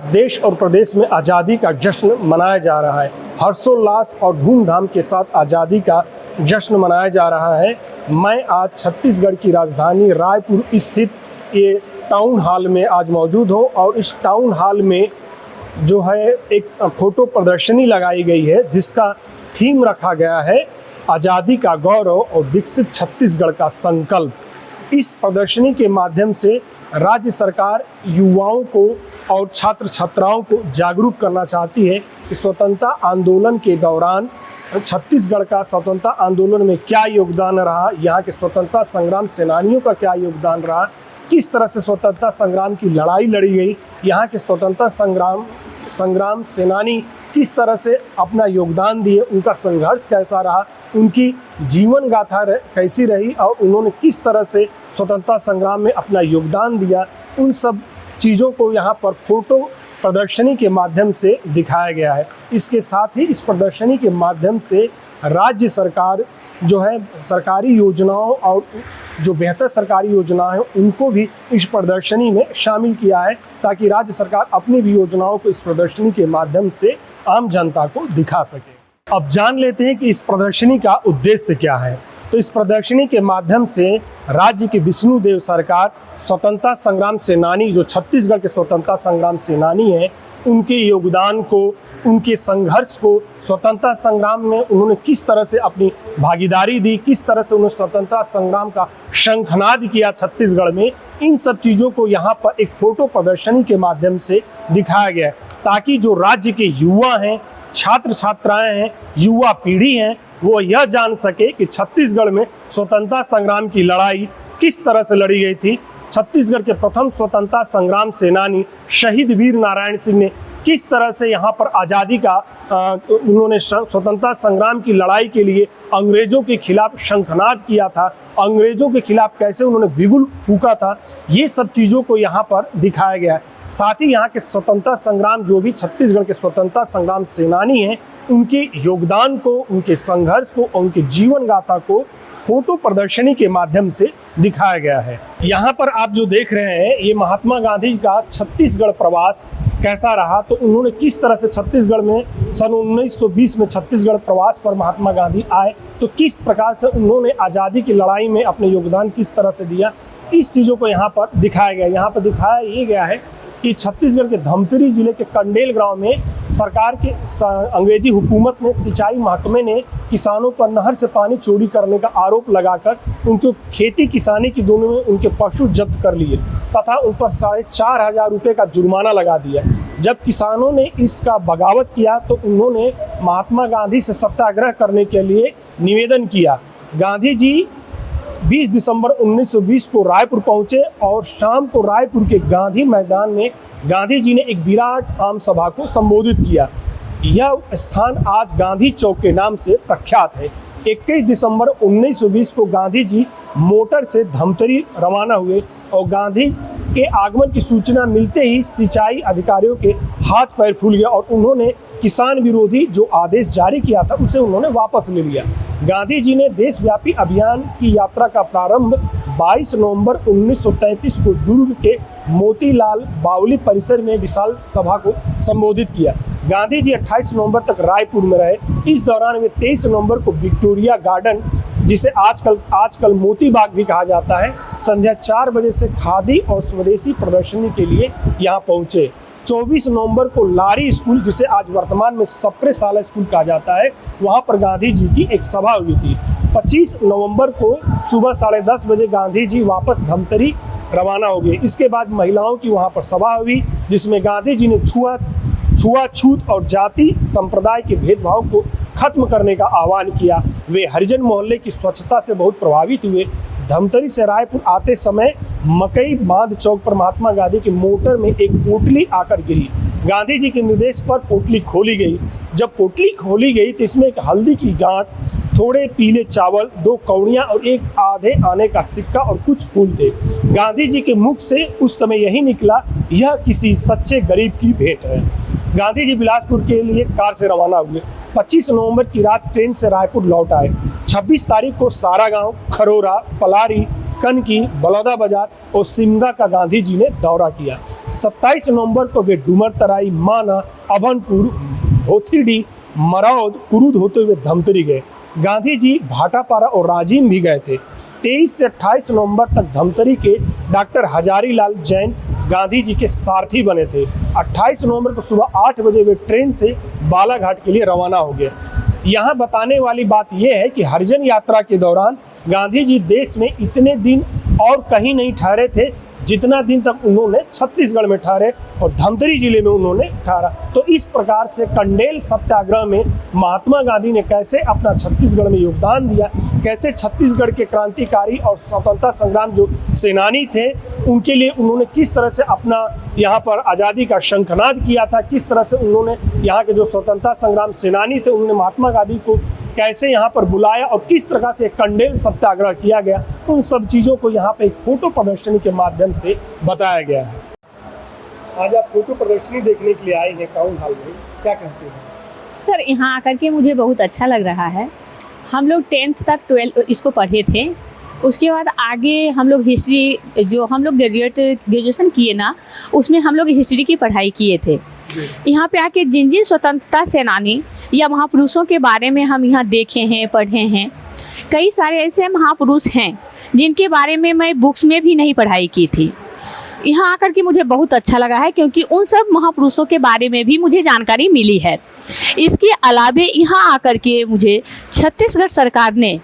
देश और प्रदेश में आज़ादी का जश्न मनाया जा रहा है। हर्षोल्लास और धूमधाम के साथ आज़ादी का जश्न मनाया जा रहा है। मैं आज छत्तीसगढ़ की राजधानी रायपुर स्थित ये टाउन हॉल में आज मौजूद हूँ और इस टाउन हॉल में जो है एक फोटो प्रदर्शनी लगाई गई है जिसका थीम रखा गया है आज़ादी का गौरव और विकसित छत्तीसगढ़ का संकल्प। इस प्रदर्शनी के माध्यम से राज्य सरकार युवाओं को और छात्र छात्राओं को जागरूक करना चाहती है कि स्वतंत्रता आंदोलन के दौरान छत्तीसगढ़ का स्वतंत्रता आंदोलन में क्या योगदान रहा, यहाँ के स्वतंत्रता संग्राम सेनानियों का क्या योगदान रहा, किस तरह से स्वतंत्रता संग्राम की लड़ाई लड़ी गई, यहाँ के स्वतंत्रता संग्राम सेनानी किस तरह से अपना योगदान दिए, उनका संघर्ष कैसा रहा, उनकी जीवन गाथा कैसी रही और उन्होंने किस तरह से स्वतंत्रता संग्राम में अपना योगदान दिया, उन सब चीज़ों को यहाँ पर फोटो प्रदर्शनी के माध्यम से दिखाया गया है। इसके साथ ही इस प्रदर्शनी के माध्यम से राज्य सरकार जो है सरकारी योजनाओं और जो बेहतर सरकारी योजनाएं हैं उनको भी इस प्रदर्शनी में शामिल किया है ताकि राज्य सरकार अपनी भी योजनाओं को इस प्रदर्शनी के माध्यम से आम जनता को दिखा सके। अब जान लेते हैं कि इस प्रदर्शनी का उद्देश्य क्या है। तो इस प्रदर्शनी के माध्यम से राज्य की विष्णुदेव सरकार स्वतंत्रता संग्राम सेनानी जो छत्तीसगढ़ के स्वतंत्रता संग्राम सेनानी हैं उनके योगदान को, उनके संघर्ष को, स्वतंत्रता संग्राम में उन्होंने किस तरह से अपनी भागीदारी दी, किस तरह से उन्होंने स्वतंत्रता संग्राम का शंखनाद किया छत्तीसगढ़ में, इन सब चीज़ों को यहाँ पर एक फोटो प्रदर्शनी के माध्यम से दिखाया गया है ताकि जो राज्य के युवा हैं, छात्र छात्राएं हैं, युवा पीढ़ी हैं, वो यह जान सके कि छत्तीसगढ़ में स्वतंत्रता संग्राम की लड़ाई किस तरह से लड़ी गई थी। छत्तीसगढ़ के प्रथम स्वतंत्रता संग्राम सेनानी शहीद वीर नारायण सिंह ने किस तरह से यहाँ पर आज़ादी का उन्होंने स्वतंत्रता संग्राम की लड़ाई के लिए अंग्रेजों के खिलाफ शंखनाद किया था, अंग्रेजों के खिलाफ कैसे उन्होंने बिगुल फूंका था, ये सब चीज़ों को यहाँ पर दिखाया गया है। साथ ही यहाँ के स्वतंत्रता संग्राम जो भी छत्तीसगढ़ के स्वतंत्रता संग्राम सेनानी हैं उनके योगदान को, उनके संघर्ष को और उनके जीवन गाथा को फोटो प्रदर्शनी के माध्यम से दिखाया गया है। यहाँ पर आप जो देख रहे हैं ये महात्मा गांधी का छत्तीसगढ़ प्रवास कैसा रहा, तो उन्होंने किस तरह से छत्तीसगढ़ में सन 1920 में छत्तीसगढ़ प्रवास पर महात्मा गांधी आए, तो किस प्रकार से उन्होंने आज़ादी की लड़ाई में अपने योगदान किस तरह से दिया, इस चीज़ों को यहाँ पर दिखाया गया। यहाँ पर दिखाया ये गया है कि छत्तीसगढ़ के धमतरी जिले के कंडेल गांव में सरकार के अंग्रेजी हुकूमत ने सिंचाई महकमे ने किसानों पर नहर से पानी चोरी करने का आरोप लगाकर उनको खेती किसानी की दोनों में उनके पशु जब्त कर लिए तथा उन पर 4,500 रुपये का जुर्माना लगा दिया। जब किसानों ने इसका बगावत किया तो उन्होंने महात्मा गांधी से सत्याग्रह करने के लिए निवेदन किया। गांधी जी 20 दिसंबर 1920 को रायपुर पहुंचे और शाम को रायपुर के गांधी मैदान में गांधी जी ने एक विराट आम सभा को संबोधित किया। यह स्थान आज गांधी चौक के नाम से प्रख्यात है। 21 दिसंबर 1920 को गांधी जी मोटर से धमतरी रवाना हुए और गांधी के आगमन की सूचना मिलते ही सिंचाई अधिकारियों के हाथ पैर फूल गया और उन्होंने किसान विरोधी जो आदेश जारी किया था उसे उन्होंने वापस ले लिया। गांधी जी ने देशव्यापी अभियान की यात्रा का प्रारंभ 22 नवंबर 1933 को दुर्ग के मोतीलाल बावली परिसर में विशाल सभा को संबोधित किया। गांधी जी 28 नवंबर तक रायपुर में रहे। इस दौरान वे 23 नवंबर को विक्टोरिया गार्डन, जिसे आजकल मोती बाग भी कहा जाता है, संध्या 4 बजे से खादी और स्वदेशी प्रदर्शनी के लिए यहाँ पहुँचे। 24 नवंबर को लारी स्कूल, जिसे आज वर्तमान में सप्रे शाला स्कूल कहा जाता है, वहाँ पर गांधी जी की एक सभा हुई थी। 25 नवंबर को सुबह 10:30 बजे गांधी जी वापस धमतरी रवाना हो गए। इसके बाद महिलाओं की वहाँ पर सभा हुई जिसमें गांधी जी ने छुआछूत और जाति संप्रदाय के भेदभाव को खत्म करने का आह्वान किया। वे हरिजन मोहल्ले की स्वच्छता से बहुत प्रभावित हुए। धमतरी से रायपुर आते समय मकई बांध चौक पर महात्मा गांधी की मोटर में एक पोटली आकर गिरी। गांधी जी के निर्देश पर पोटली खोली गई। जब पोटली खोली गई तो इसमें एक हल्दी की गांठ, थोड़े पीले चावल, 2 कौड़ियाँ और एक आधे आने का सिक्का और कुछ फूल थे। गांधी जी के मुख से उस समय यही निकला, यह किसी सच्चे गरीब की भेंट है। गांधी जी बिलासपुर के लिए कार से रवाना हुए। 25 नवंबर की रात ट्रेन से रायपुर लौट आए। 26 तारीख को सारागांव, खरोरा, पलारी, कनकी, बलौदाबाजार और सिमगा का गांधी जी ने दौरा किया। 27 नवंबर को वे डुमर तराई, माना, अभनपुर, भोथिडी, मरौद, कुरुद होते हुए धमतरी गए। गांधी जी भाटापारा और राजिम भी गए थे। 23 से 28 नवंबर तक धमतरी के डॉक्टर हजारीलाल जैन गांधी जी के सारथी बने थे। 28 नवंबर को सुबह 8 बजे वे ट्रेन से बालाघाट के लिए रवाना हो गए। यहाँ बताने वाली बात यह है कि हरिजन यात्रा के दौरान गांधी जी देश में इतने दिन और कहीं नहीं ठहरे थे जितना दिन तक उन्होंने छत्तीसगढ़ में ठहरे और धमतरी जिले में उन्होंने ठहरा। तो इस प्रकार से कंडेल सत्याग्रह में महात्मा गांधी ने कैसे अपना छत्तीसगढ़ में योगदान दिया, कैसे छत्तीसगढ़ के क्रांतिकारी और स्वतंत्रता संग्राम जो सेनानी थे उनके लिए उन्होंने किस तरह से अपना यहाँ पर आज़ादी का शंखनाद किया था, किस तरह से उन्होंने यहाँ के जो स्वतंत्रता संग्राम सेनानी थे उन्होंने महात्मा गांधी को कैसे यहाँ पर बुलाया और किस तरह से कंडेल सत्याग्रह किया गया, उन सब चीज़ों को यहाँ पे एक फोटो प्रदर्शनी के माध्यम से बताया गया है। आज आप फोटो प्रदर्शनी देखने के लिए आए हैं टाउन हॉल में, क्या कहते हैं? सर यहाँ आकर के मुझे बहुत अच्छा लग रहा है। हम लोग 10th तक 12 इसको पढ़े थे, उसके बाद आगे हम लोग हिस्ट्री, जो हम लोग ग्रेजुएशन किए ना, उसमें हम लोग हिस्ट्री की पढ़ाई किए थे। यहाँ पे आके जिन जिन स्वतंत्रता सेनानी या महापुरुषों के बारे में हम यहाँ देखे हैं, पढ़े हैं, कई सारे ऐसे महापुरुष हैं जिनके बारे में मैं बुक्स में भी नहीं पढ़ाई की थी। यहाँ आकर के मुझे बहुत अच्छा लगा है क्योंकि उन सब महापुरुषों के बारे में भी मुझे जानकारी मिली है। इसके अलावे यहाँ आकर के मुझे छत्तीसगढ़ सरकार ने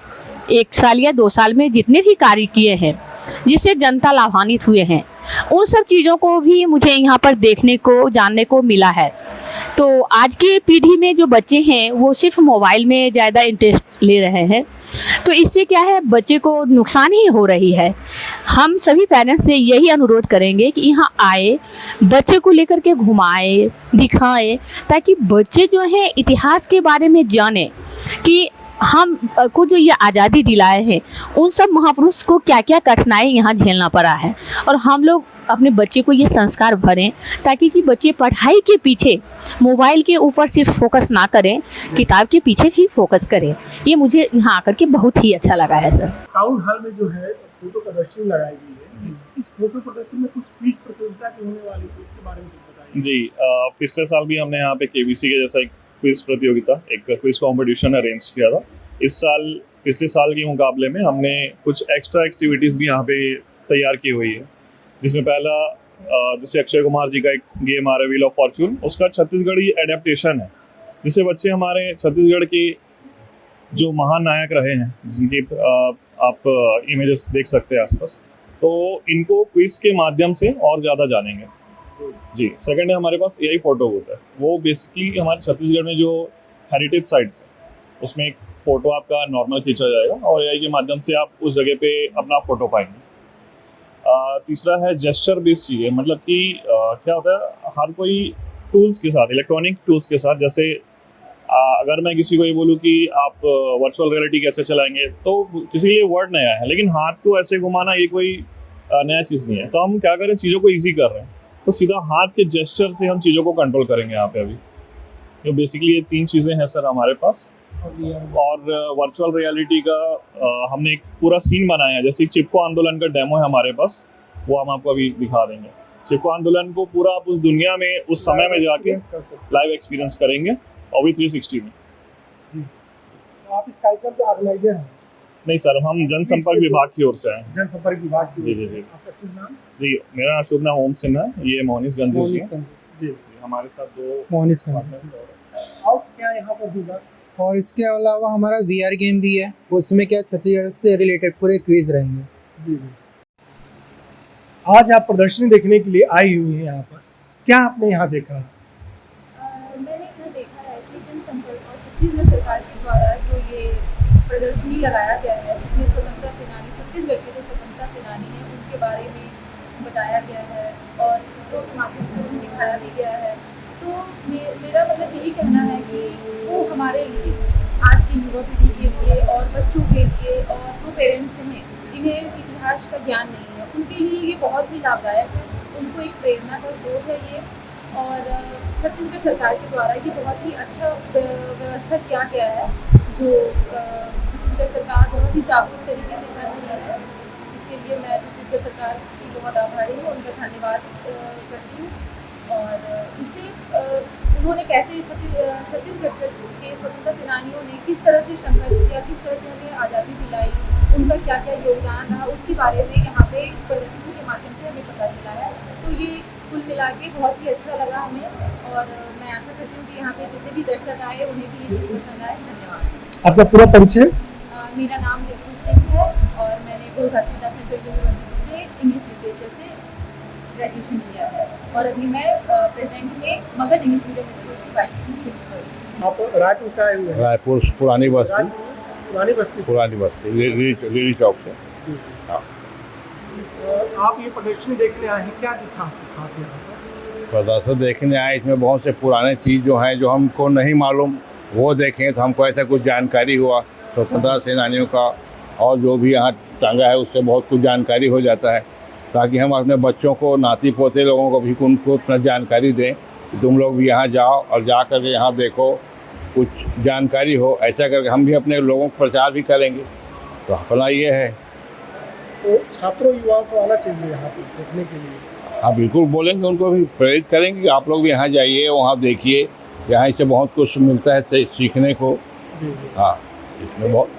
1 साल या 2 साल में जितने भी कार्य किए हैं जिससे जनता लाभान्वित हुए हैं, उन सब चीज़ों को भी मुझे यहाँ पर देखने को, जानने को मिला है। तो आज की पीढ़ी में जो बच्चे हैं वो सिर्फ मोबाइल में ज़्यादा इंटरेस्ट ले रहे हैं, तो इससे क्या है, बच्चे को नुकसान ही हो रही है। हम सभी पेरेंट्स से यही अनुरोध करेंगे कि यहाँ आए, बच्चे को लेकर के घुमाए, दिखाए, ताकि बच्चे जो हैं इतिहास के बारे में जाने कि हम को जो ये आज़ादी दिलाए हैं उन सब महापुरुष को क्या क्या कठिनाई यहाँ झेलना पड़ा है, और हम लोग अपने बच्चे को ये संस्कार भरें ताकि कि बच्चे पढ़ाई के पीछे, मोबाइल के ऊपर सिर्फ फोकस ना करें, किताब के पीछे भी फोकस करें। ये मुझे यहाँ आकर के बहुत ही अच्छा लगा है। सर टाउन हॉल में जो है फोटो प्रदर्शनी लगाई गई है, इस फोटो प्रदर्शनी में कुछ क्विज प्रतियोगिता की होने वाली थी, इसके बारे में कुछ बताइए। जी, पिछले साल भी हमने यहाँ पे केबीसी के जैसा एक क्विज प्रतियोगिता, एक क्विज कंपटीशन अरेंज किया था। इस साल पिछले साल के मुकाबले में हमने कुछ एक्स्ट्रा एक्टिविटीज़ भी यहाँ पे तैयार की हुई है, जिसमें पहला जैसे अक्षय कुमार जी का एक गेम आ रहा है व्हील ऑफ फॉर्चून, उसका छत्तीसगढ़ी एडेप्टेशन है, जिससे बच्चे हमारे छत्तीसगढ़ के जो महान नायक रहे हैं, जिनकी आप इमेजेस देख सकते हैं आसपास, तो इनको क्विज के माध्यम से और ज़्यादा जानेंगे। जी, सेकंड है हमारे पास एआई फोटो बूथ है। वो बेसिकली हमारे छत्तीसगढ़ में जो हेरिटेज साइट्स उसमें एक फ़ोटो आपका नॉर्मल खींचा जाएगा और एआई के माध्यम से आप उस जगह पे अपना फ़ोटो पाएंगे। तीसरा है जेस्चर बेस्ड चीज़ें, मतलब कि क्या होता है, हर कोई टूल्स के साथ, इलेक्ट्रॉनिक टूल्स के साथ, जैसे अगर मैं किसी को ये बोलूँ कि आप वर्चुअल रियलिटी कैसे चलाएंगे, तो किसी के लिए वर्ड नया है, लेकिन हाथ को ऐसे घुमाना ये कोई नया चीज़ नहीं है। तो हम क्या करें, चीज़ों को ईजी कर रहे हैं, तो सीधा हाथ के जेस्चर से हम चीज़ों को कंट्रोल करेंगे यहाँ पे। अभी तो बेसिकली ये 3 चीज़ें हैं सर हमारे पास। और वर्चुअल रियलिटी का हमने एक पूरा सीन बनाया है, जैसे चिपको आंदोलन का डेमो है हमारे पास, वो हम आपको अभी दिखा देंगे। चिपको आंदोलन को पूरा आप उस दुनिया में, उस समय में जाके लाइव एक्सपीरियंस करेंगे, और भी 360 में। आप इस कार्यक्रम के ऑर्गेनाइजर हैं? नहीं सर, हम जनसंपर्क विभाग की ओर से हैं। जनसंपर्क विभाग की? जी जी जी। आपका शुभ नाम? जी, मेरा नाम शुभ नाम ओम सिन्हा, ये मोहनीश गंजी जी जी, हमारे साथ 2 मोहनीश और क्या यहाँ पर होगा? और इसके अलावा हमारा VR गेम भी है, उसमें क्या छत्तीसगढ़ से रिलेटेड पूरे क्विज रहेंगे। जी जी। आज आप प्रदर्शनी देखने के लिए आई हुई हैं यहाँ पर, क्या आपने यहाँ देखा? मैंने यहाँ देखा है कि जनसंपर्क और छत्तीसगढ़ सरकार के द्वारा जो ये प्रदर्शनी लगाया गया है, इसमें स्वतंत्रता सेनानी, छत्तीसगढ़ के जो स्वतंत्रता सेनानी हैं उनके बारे में बताया गया है और चित्रों के माध्यम से उन्हें दिखाया भी गया है। तो मेरा मतलब यही कहना है कि वो हमारे लिए, आज की युवा पीढ़ी के लिए और बच्चों के लिए, और जो पेरेंट्स हैं जिन्हें इतिहास का ज्ञान नहीं है, उनके लिए ये बहुत ही लाभदायक है, उनको एक प्रेरणा का स्रोत है ये। और छत्तीसगढ़ सरकार के द्वारा ये बहुत ही अच्छा व्यवस्था किया गया है, जो छत्तीसगढ़ सरकार बहुत ही जागरूक तरीके से कर रही है। इसके लिए छत्तीसगढ़ सरकार की बहुत आभारी हूँ, उनका धन्यवाद करती हूँ। और इससे उन्होंने कैसे छत्तीसगढ़ के स्वतंत्रता सेनानियों ने किस तरह से संघर्ष किया, किस तरह से हमें आज़ादी दिलाई, उनका क्या क्या योगदान रहा, उसके बारे में यहाँ पे इस प्रदर्शनी के माध्यम से हमें पता चला है। तो ये कुल मिला के बहुत ही अच्छा लगा हमें, और मैं आशा करती हूँ कि यहाँ पे जितने भी दर्शक आए उन्हें भी ये चीज़ पसंद आए। धन्यवाद। आपका पूरा परिचय? मेरा नाम देवपुर सिंह है और मैंने गुरु घासीदास सेंट्रल यूनिवर्सिटी से इंग्लिश लिटरेचर से ग्रेजुएशन किया है, और अभी मैं प्रेजेंट में मगध इंग्लिश मीडियम स्कूल की वाइस प्रिंसिपल। आप रायपुर से आए हुए हैं? रायपुर पुरानी बस्ती पुरानी बस्ती से। लिली चौक से। हाँ। आप ये प्रदर्शनी देखने आए हैं, क्या दिखा आपको खास यहाँ पर? प्रदर्शन देखने आए, इसमें बहुत से पुराने चीज़ जो हैं जो हमको नहीं मालूम वो देखें तो हमको ऐसा कुछ जानकारी हुआ स्वतंत्रता सेनानियों का, और जो भी यहाँ टांगा है उससे बहुत कुछ जानकारी हो जाता है, ताकि हम अपने बच्चों को, नाती पोते लोगों को भी उनको अपना जानकारी दें कि तुम लोग भी यहाँ जाओ और जा करके यहाँ देखो, कुछ जानकारी हो। ऐसा करके हम भी अपने लोगों को प्रचार भी करेंगे। तो अपना ये है। तो छात्रों युवाओं को आना चाहिए यहाँ पे देखने के लिए। हाँ बिल्कुल, बोलेंगे, उनको भी प्रेरित करेंगे कि आप लोग भी यहाँ जाइए, वहाँ देखिए, यहाँ इससे बहुत कुछ मिलता है सीखने को। जी। हाँ, इसमें बहुत,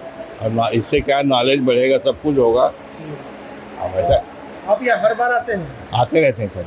और इससे क्या नॉलेज बढ़ेगा, सब कुछ होगा। अब ऐसा आप यहाँ हर बार आते हैं? आते रहते हैं सर।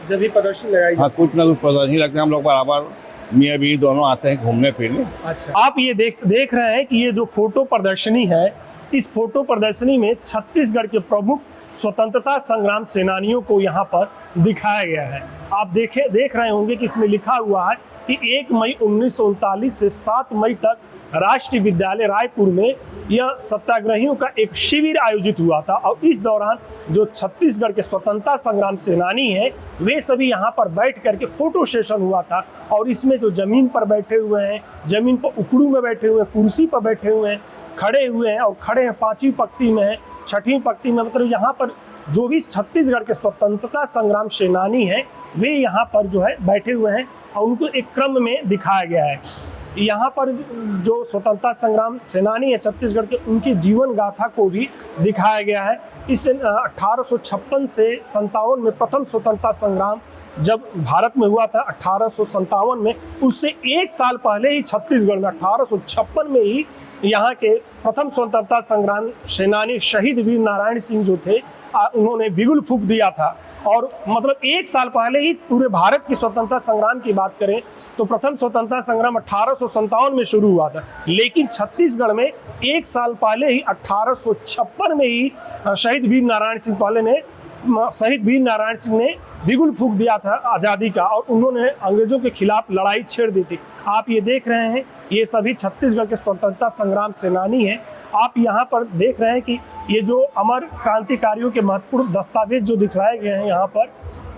जब भी प्रदर्शनी लगाई हाँ, कुछ ना कुछ प्रदर्शनी लगते हैं, हम लोग बराबर मियाँ बीवी दोनों आते हैं घूमने फिरने। अच्छा, आप ये देख रहे हैं कि ये जो फोटो प्रदर्शनी है, इस फोटो प्रदर्शनी में छत्तीसगढ़ के प्रमुख स्वतंत्रता संग्राम सेनानियों को यहाँ पर दिखाया गया है। आप देख रहे होंगे कि इसमें लिखा हुआ है कि 1 मई 1939 से 7 मई तक राष्ट्रीय विद्यालय रायपुर में यह सत्याग्रहियों का एक शिविर आयोजित हुआ था, और इस दौरान जो छत्तीसगढ़ के स्वतंत्रता संग्राम सेनानी हैं वे सभी यहाँ पर बैठ करके फोटो सेशन हुआ था। और इसमें जो जमीन पर बैठे हुए हैं, जमीन पर उकड़ू में बैठे हुए हैं, कुर्सी पर बैठे हुए हैं, खड़े हुए हैं, और खड़े हैं 5वीं पंक्ति में है, 6वीं पंक्ति में, मतलब यहाँ पर जो भी छत्तीसगढ़ के स्वतंत्रता संग्राम सेनानी हैं वे यहाँ पर जो है बैठे हुए हैं, और उनको एक क्रम में दिखाया गया है। यहाँ पर जो स्वतंत्रता संग्राम सेनानी है छत्तीसगढ़ के, उनकी जीवन गाथा को भी दिखाया गया है। इस 1856 से 57 में प्रथम स्वतंत्रता संग्राम जब भारत में हुआ था 1857 में, उससे 1 साल पहले ही छत्तीसगढ़ में 1856 में ही यहाँ के प्रथम स्वतंत्रता संग्राम सेनानी शहीद वीर नारायण सिंह जो थे, उन्होंने बिगुल फूंक दिया था। और मतलब 1 साल पहले ही पूरे भारत की स्वतंत्रता संग्राम की बात करें तो प्रथम स्वतंत्रता संग्राम 1857 में शुरू हुआ था, लेकिन छत्तीसगढ़ में 1 साल पहले ही 1856 में ही शहीद वीर नारायण सिंह ने बिगुल फूंक दिया था आज़ादी का, और उन्होंने अंग्रेजों के खिलाफ लड़ाई छेड़ दी थी। आप ये देख रहे हैं, ये सभी छत्तीसगढ़ के स्वतंत्रता संग्राम सेनानी हैं। आप यहाँ पर देख रहे हैं कि ये जो अमर क्रांतिकारियों के महत्वपूर्ण दस्तावेज जो दिखाए गए हैं यहाँ पर,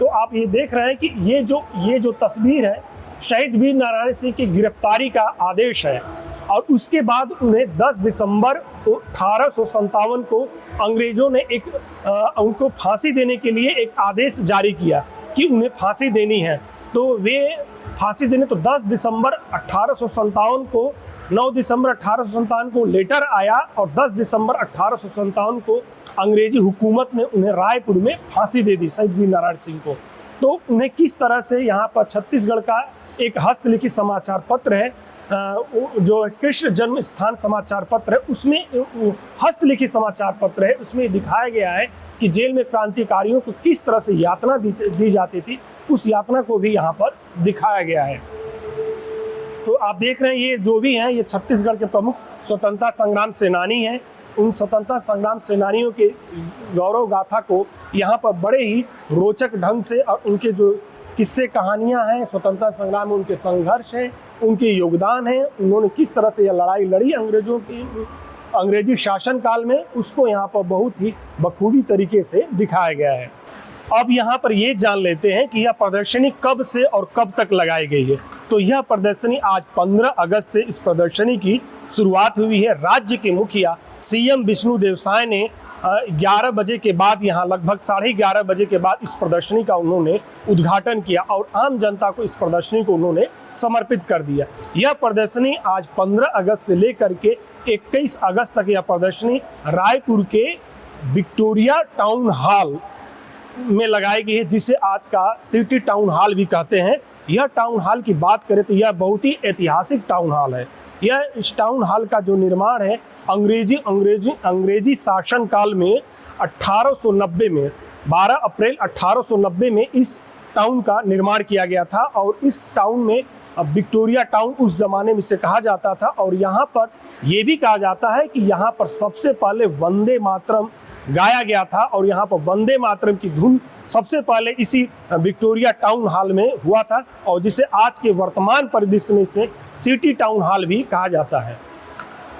तो आप ये देख रहे हैं कि ये जो तस्वीर है, शहीद वीर नारायण सिंह की गिरफ्तारी का आदेश है, और उसके बाद उन्हें 10 दिसंबर 1857 को अंग्रेजों ने उनको फांसी देने के लिए एक आदेश जारी किया कि उन्हें फांसी देनी है। तो वे फांसी देने, तो 10 दिसंबर 1857 को, 9 दिसंबर 1857 को लेटर आया, और 10 दिसंबर 1857 को अंग्रेजी हुकूमत ने उन्हें रायपुर में फांसी दे दी, शहीद वीर नारायण सिंह को। तो उन्हें किस तरह से यहाँ पर छत्तीसगढ़ का एक हस्तलिखित समाचार पत्र है, जो कृष्ण जन्म स्थान समाचार पत्र है, उसमें हस्तलिखित समाचार पत्र है, उसमें दिखाया गया है कि जेल में क्रांतिकारियों को किस तरह से यातना दी जाती थी, उस यातना को भी यहाँ पर दिखाया गया है। तो आप देख रहे हैं, ये जो भी हैं ये छत्तीसगढ़ के प्रमुख स्वतंत्रता संग्राम सेनानी हैं। उन स्वतंत्रता संग्राम सेनानियों के गौरव गाथा को यहाँ पर बड़े ही रोचक ढंग से, और उनके जो किस्से कहानियाँ हैं स्वतंत्रता संग्राम में, उनके संघर्ष हैं, उनके योगदान हैं, उन्होंने किस तरह से यह लड़ाई लड़ी अंग्रेजी शासन काल में, उसको यहाँ पर बहुत ही बखूबी तरीके से दिखाया गया है। अब यहाँ पर ये जान लेते हैं कि यह प्रदर्शनी कब से और कब तक लगाई गई है। तो यह प्रदर्शनी आज 15 अगस्त से इस प्रदर्शनी की शुरुआत हुई है। राज्य के मुखिया CM विष्णुदेव साय ने 11 बजे के बाद, यहाँ लगभग 11:30 बजे के बाद इस प्रदर्शनी का उन्होंने उद्घाटन किया, और आम जनता को इस प्रदर्शनी को उन्होंने समर्पित कर दिया। यह प्रदर्शनी आज 15 अगस्त से लेकर के 21 अगस्त तक यह प्रदर्शनी रायपुर के विक्टोरिया टाउन हॉल में लगाई गई है, जिसे आज का सिटी टाउन हॉल भी कहते हैं। यह टाउन हॉल की बात करें तो यह बहुत ही ऐतिहासिक टाउन हॉल है। यह इस टाउन हॉल का जो निर्माण है अंग्रेजी शासन काल में 1890 में 12 अप्रैल 1890 में इस टाउन का निर्माण किया गया था। और इस टाउन में विक्टोरिया टाउन उस ज़माने में से कहा जाता था। और यहाँ पर यह भी कहा जाता है कि यहाँ पर सबसे पहले वंदे मातरम गाया गया था। और यहाँ पर वंदे मातरम की धुन सबसे पहले इसी विक्टोरिया टाउन हॉल में हुआ था, और जिसे आज के वर्तमान परिदृश्य में इसे सिटी टाउन हॉल भी कहा जाता है।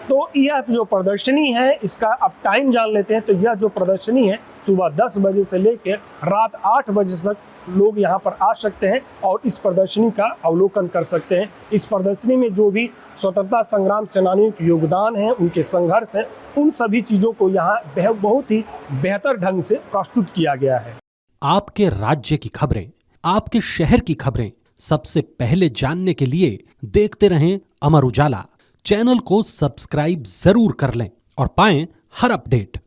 तो यह जो प्रदर्शनी है इसका अब टाइम जान लेते हैं। तो यह जो प्रदर्शनी है सुबह 10 बजे से लेकर रात 8 बजे तक लोग यहाँ पर आ सकते हैं और इस प्रदर्शनी का अवलोकन कर सकते हैं। इस प्रदर्शनी में जो भी स्वतंत्रता संग्राम सेनानियों के योगदान है, उनके संघर्ष है, उन सभी चीज़ों को यहाँ बहुत ही बेहतर ढंग से प्रस्तुत किया गया है। आपके राज्य की खबरें, आपके शहर की खबरें सबसे पहले जानने के लिए देखते रहें अमर उजाला। चैनल को सब्सक्राइब जरूर कर लें और पाएं हर अपडेट।